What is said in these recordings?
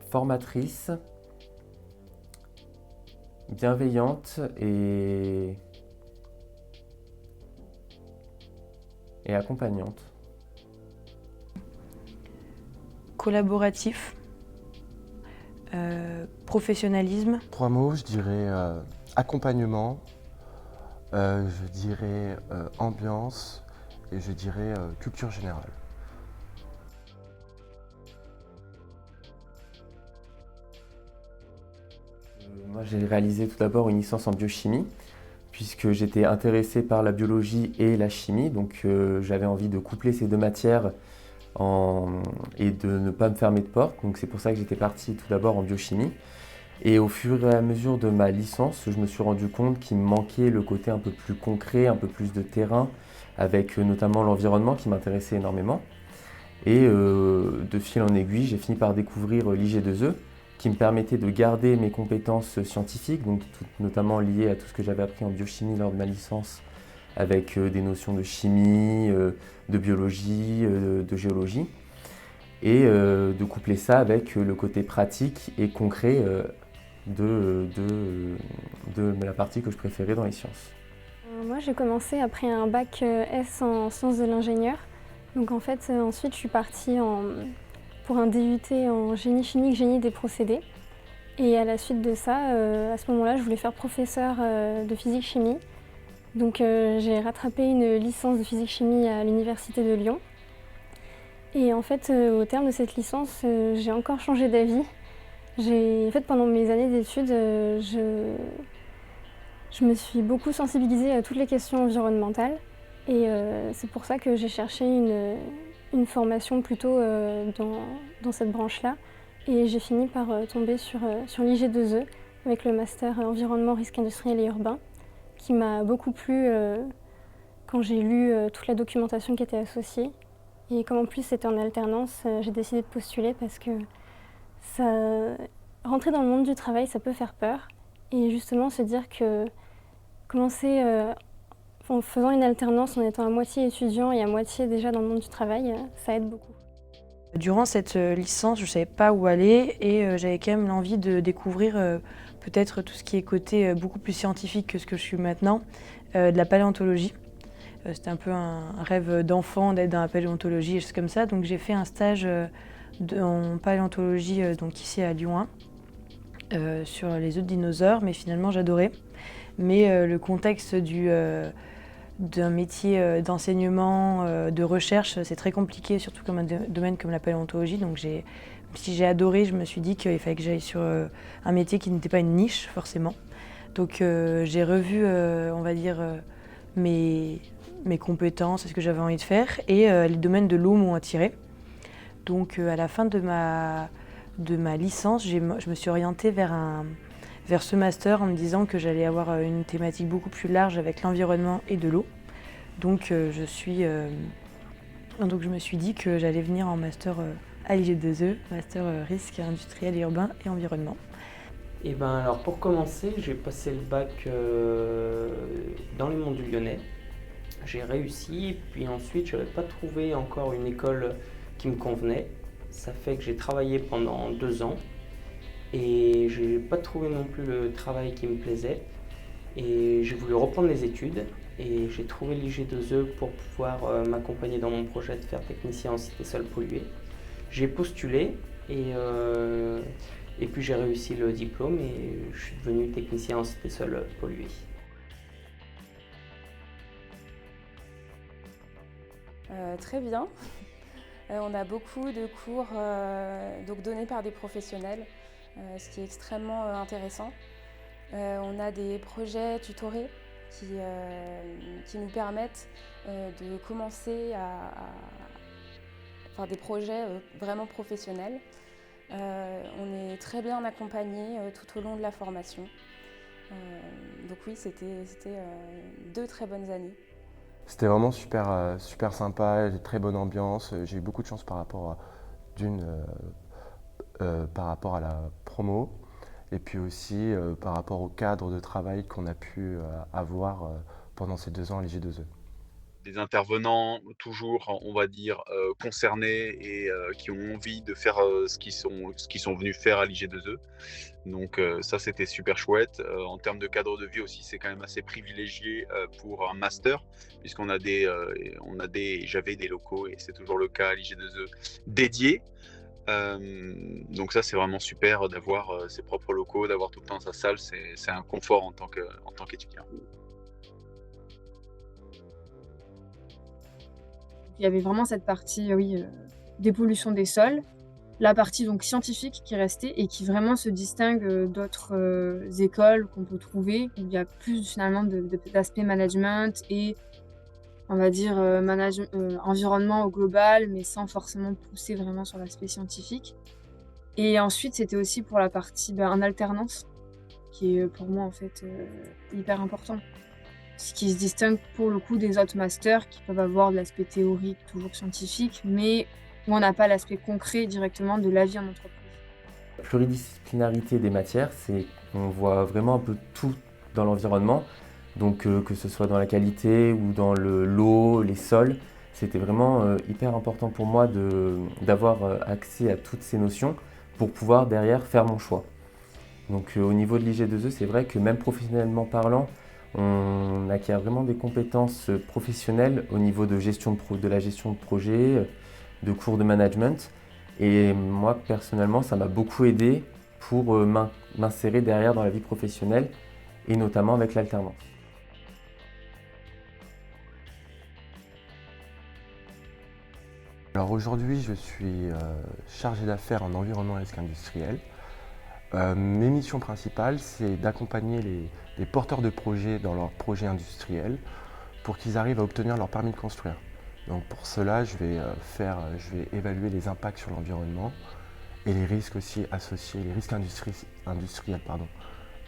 formatrice, bienveillante et accompagnante. Collaboratif, professionnalisme. 3 mots, je dirais accompagnement, je dirais ambiance et je dirais culture générale. Moi, j'ai réalisé tout d'abord une licence en biochimie, puisque j'étais intéressé par la biologie et la chimie, donc j'avais envie de coupler ces deux matières et de ne pas me fermer de porte. Donc c'est pour ça que j'étais parti tout d'abord en biochimie. Et au fur et à mesure de ma licence, je me suis rendu compte qu'il me manquait le côté un peu plus concret, un peu plus de terrain, avec notamment l'environnement qui m'intéressait énormément. Et de fil en aiguille, j'ai fini par découvrir l'IG2E, qui me permettait de garder mes compétences scientifiques, donc notamment liées à tout ce que j'avais appris en biochimie lors de ma licence, avec des notions de chimie, de biologie, de géologie, et de coupler ça avec le côté pratique et concret de la partie que je préférais dans les sciences. Moi, j'ai commencé après un bac S en sciences de l'ingénieur. Donc en fait, ensuite, je suis partie pour un DUT en génie chimique, génie des procédés. Et à la suite de ça, à ce moment-là, je voulais faire professeur de physique-chimie. Donc j'ai rattrapé une licence de physique-chimie à l'Université de Lyon. Et en fait, au terme de cette licence, j'ai encore changé d'avis. En fait, pendant mes années d'études, je me suis beaucoup sensibilisée à toutes les questions environnementales. Et c'est pour ça que j'ai cherché une formation plutôt dans cette branche-là. Et j'ai fini par tomber sur l'IG2E avec le master environnement, risque industriel et urbain, qui m'a beaucoup plu quand j'ai lu toute la documentation qui était associée. Et comme en plus c'était en alternance, j'ai décidé de postuler parce que rentrer dans le monde du travail, ça peut faire peur. Et justement se dire que commencer en faisant une alternance, en étant à moitié étudiant et à moitié déjà dans le monde du travail, ça aide beaucoup. Durant cette licence, je ne savais pas où aller et j'avais quand même l'envie de découvrir peut-être tout ce qui est côté beaucoup plus scientifique que ce que je suis maintenant, de la paléontologie. C'était un peu un rêve d'enfant d'être dans la paléontologie et choses comme ça. Donc j'ai fait un stage en paléontologie donc ici à Lyon 1 sur les œufs de dinosaures, mais finalement j'adorais. Mais le contexte d'un métier d'enseignement, de recherche, c'est très compliqué, surtout comme un domaine comme la paléontologie. Donc si j'ai adoré, je me suis dit qu'il fallait que j'aille sur un métier qui n'était pas une niche forcément. Donc j'ai revu, on va dire, mes compétences, ce que j'avais envie de faire, et les domaines de l'eau m'ont attirée. Donc à la fin de ma licence, je me suis orientée vers ce master en me disant que j'allais avoir une thématique beaucoup plus large avec l'environnement et de l'eau. Donc je me suis dit que j'allais venir en master à l'IG2E, master risque industriel et urbain et environnement. Et ben alors pour commencer, j'ai passé le bac dans les Monts du Lyonnais. J'ai réussi, puis ensuite je n'avais pas trouvé encore une école qui me convenait. Ça fait que j'ai travaillé pendant 2 ans et je n'ai pas trouvé non plus le travail qui me plaisait. Et j'ai voulu reprendre les études et j'ai trouvé l'IG2E pour pouvoir m'accompagner dans mon projet de faire technicien en cité sol polluée. J'ai postulé et puis j'ai réussi le diplôme et je suis devenu technicien en cité sol polluée. Très bien. On a beaucoup de cours donc donnés par des professionnels, ce qui est extrêmement intéressant. On a des projets tutorés qui nous permettent de commencer à faire des projets vraiment professionnels. On est très bien accompagnés tout au long de la formation. Donc oui, c'était 2 très bonnes années. C'était vraiment super sympa, très bonne ambiance. J'ai eu beaucoup de chance par rapport à la promo et puis aussi par rapport au cadre de travail qu'on a pu avoir pendant ces 2 ans à l'IG2E. des intervenants toujours, on va dire, concernés et qui ont envie de faire, ce qu'ils sont venus faire à l'IG2E. Donc ça, c'était super chouette. En termes de cadre de vie aussi, c'est quand même assez privilégié, pour un master puisqu'on a j'avais des locaux et c'est toujours le cas à l'IG2E dédiés. Donc ça, c'est vraiment super d'avoir, ses propres locaux, d'avoir tout le temps sa salle, c'est un confort en tant qu'étudiant. Il y avait vraiment cette partie, oui, dépollution des sols, la partie donc scientifique qui restait et qui vraiment se distingue, d'autres, écoles qu'on peut trouver, où il y a plus finalement d'aspect management et on va dire, environnement au global, mais sans forcément pousser vraiment sur l'aspect scientifique. Et ensuite, c'était aussi pour la partie, en alternance, qui est, pour moi, en fait, hyper important. Ce qui se distingue pour le coup des autres masters qui peuvent avoir de l'aspect théorique, toujours scientifique, mais où on n'a pas l'aspect concret directement de la vie en entreprise. La pluridisciplinarité des matières, c'est qu'on voit vraiment un peu tout dans l'environnement. Donc que ce soit dans la qualité ou dans l'eau, les sols, c'était vraiment hyper important pour moi d'avoir accès à toutes ces notions pour pouvoir derrière faire mon choix. Donc au niveau de l'IG2E, c'est vrai que même professionnellement parlant, on acquiert vraiment des compétences professionnelles au niveau de la gestion de projet, de cours de management. Et moi, personnellement, ça m'a beaucoup aidé pour m'insérer derrière dans la vie professionnelle et notamment avec l'alternance. Alors aujourd'hui, je suis chargé d'affaires en environnement et risque industriel. Mes missions principales, c'est d'accompagner les porteurs de projets dans leurs projets industriels pour qu'ils arrivent à obtenir leur permis de construire. Donc pour cela, je vais évaluer les impacts sur l'environnement et les risques aussi associés, les risques industriels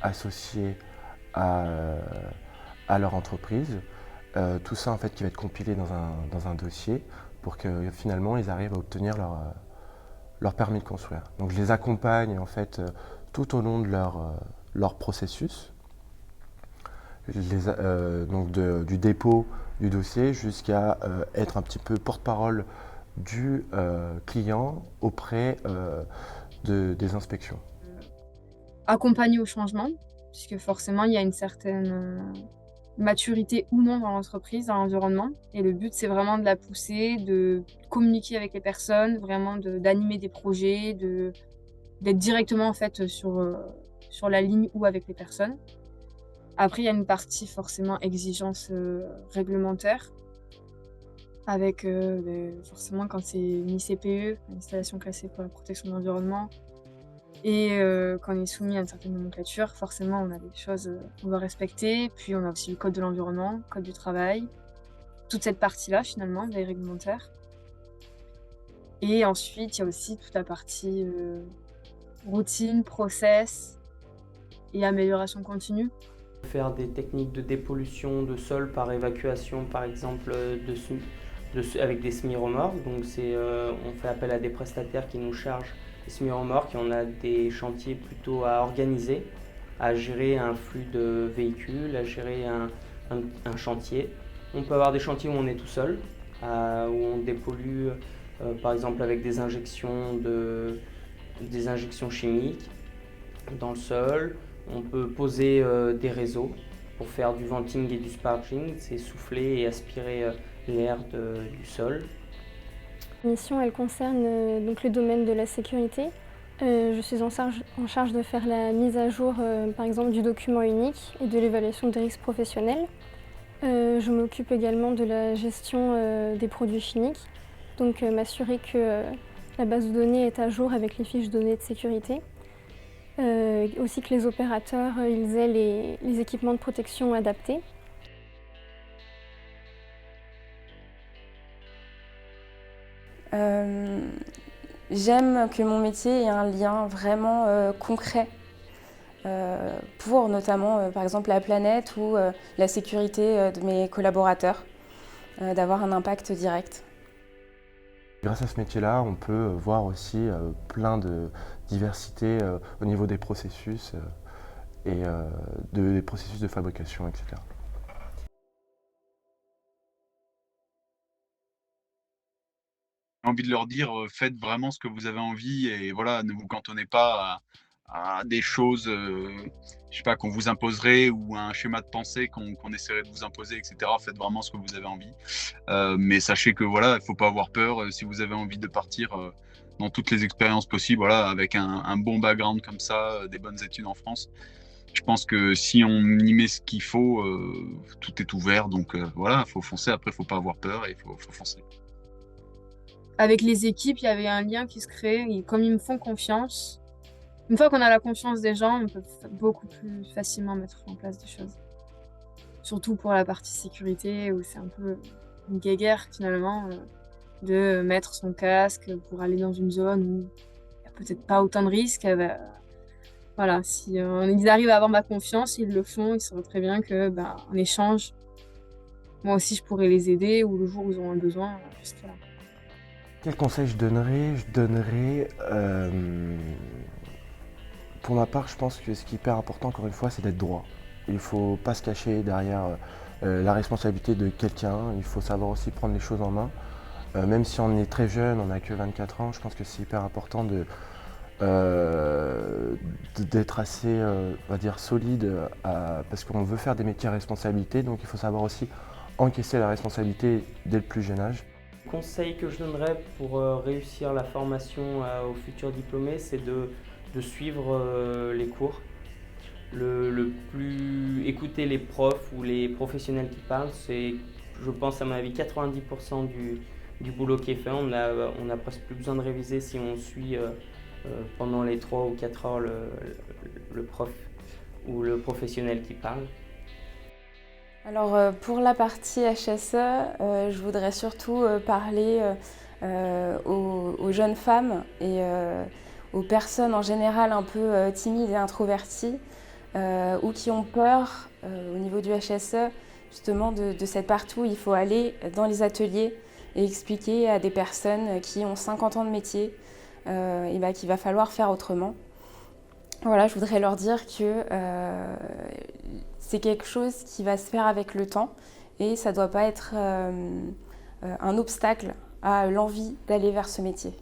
associés à leur entreprise. Tout ça en fait qui va être compilé dans un dossier pour que finalement ils arrivent à obtenir leur permis de construire. Donc je les accompagne en fait tout au long de leur processus, donc du dépôt du dossier jusqu'à être un petit peu porte-parole du client auprès des inspections. Accompagner au changement, puisque forcément il y a une certaine maturité ou non dans l'entreprise, dans l'environnement. Et le but, c'est vraiment de la pousser, de communiquer avec les personnes, vraiment d'animer des projets, d'être directement en fait sur la ligne ou avec les personnes. Après, il y a une partie forcément exigence réglementaire, avec forcément quand c'est une ICPE, une installation classée pour la protection de l'environnement, et quand on est soumis à une certaine nomenclature, forcément on a des choses qu'on doit respecter. Puis on a aussi le code de l'environnement, le code du travail, toute cette partie-là finalement, des réglementaires. Et ensuite, il y a aussi toute la partie routine, process et amélioration continue. Faire des techniques de dépollution de sol par évacuation, par exemple, avec des semi-remorques. Donc on fait appel à des prestataires qui nous chargent des semi-remorques et on a des chantiers plutôt à organiser, à gérer un flux de véhicules, à gérer un chantier. On peut avoir des chantiers où on est tout seul, où on dépollue par exemple avec des injections chimiques dans le sol. On peut poser des réseaux pour faire du venting et du sparging, c'est souffler et aspirer l'air du sol. La mission, elle concerne donc le domaine de la sécurité. Je suis en charge de faire la mise à jour, par exemple, du document unique et de l'évaluation des risques professionnels. Je m'occupe également de la gestion des produits chimiques, donc m'assurer que la base de données est à jour avec les fiches données de sécurité. Aussi que les opérateurs ils aient les équipements de protection adaptés. J'aime que mon métier ait un lien vraiment concret pour notamment par exemple la planète ou la sécurité de mes collaborateurs, d'avoir un impact direct. Grâce à ce métier-là, on peut voir aussi plein de diversité au niveau des processus et des processus de fabrication, etc. envie de leur dire, faites vraiment ce que vous avez envie et voilà, ne vous cantonnez pas à des choses, je sais pas, qu'on vous imposerait ou un schéma de pensée qu'on essaierait de vous imposer, et cetera. Faites vraiment ce que vous avez envie. Mais sachez que voilà, il faut pas avoir peur, si vous avez envie de partir, dans toutes les expériences possibles, voilà, avec un bon background comme ça, des bonnes études en France. Je pense que si on y met ce qu'il faut, tout est ouvert donc voilà, faut foncer. Après, faut pas avoir peur et faut foncer. Avec les équipes, il y avait un lien qui se crée et comme ils me font confiance, une fois qu'on a la confiance des gens, on peut beaucoup plus facilement mettre en place des choses. Surtout pour la partie sécurité où c'est un peu une guéguerre finalement de mettre son casque pour aller dans une zone où il n'y a peut-être pas autant de risques. Voilà, si ils arrivent à avoir ma confiance, ils le font, ils savent très bien que en échange, moi aussi je pourrais les aider ou le jour où ils ont un besoin, je serai là. Quel conseil je donnerais? Pour ma part, je pense que ce qui est hyper important, encore une fois, c'est d'être droit. Il ne faut pas se cacher derrière la responsabilité de quelqu'un. Il faut savoir aussi prendre les choses en main. Même si on est très jeune, on n'a que 24 ans, je pense que c'est hyper important d'être assez, on va dire, solide parce qu'on veut faire des métiers à responsabilité. Donc il faut savoir aussi encaisser la responsabilité dès le plus jeune âge. Le conseil que je donnerais pour réussir la formation aux futurs diplômés, c'est de suivre les cours. Écouter les profs ou les professionnels qui parlent, c'est, je pense à mon avis, 90% du boulot qui est fait. On a presque plus besoin de réviser si on suit pendant les 3 ou 4 heures le prof ou le professionnel qui parle. Alors pour la partie HSE, je voudrais surtout parler aux jeunes femmes et aux personnes en général un peu timides et introverties ou qui ont peur au niveau du HSE justement de cette partie où il faut aller dans les ateliers et expliquer à des personnes qui ont 50 ans de métier qu'il va falloir faire autrement. Voilà, je voudrais leur dire que c'est quelque chose qui va se faire avec le temps et ça ne doit pas être un obstacle à l'envie d'aller vers ce métier.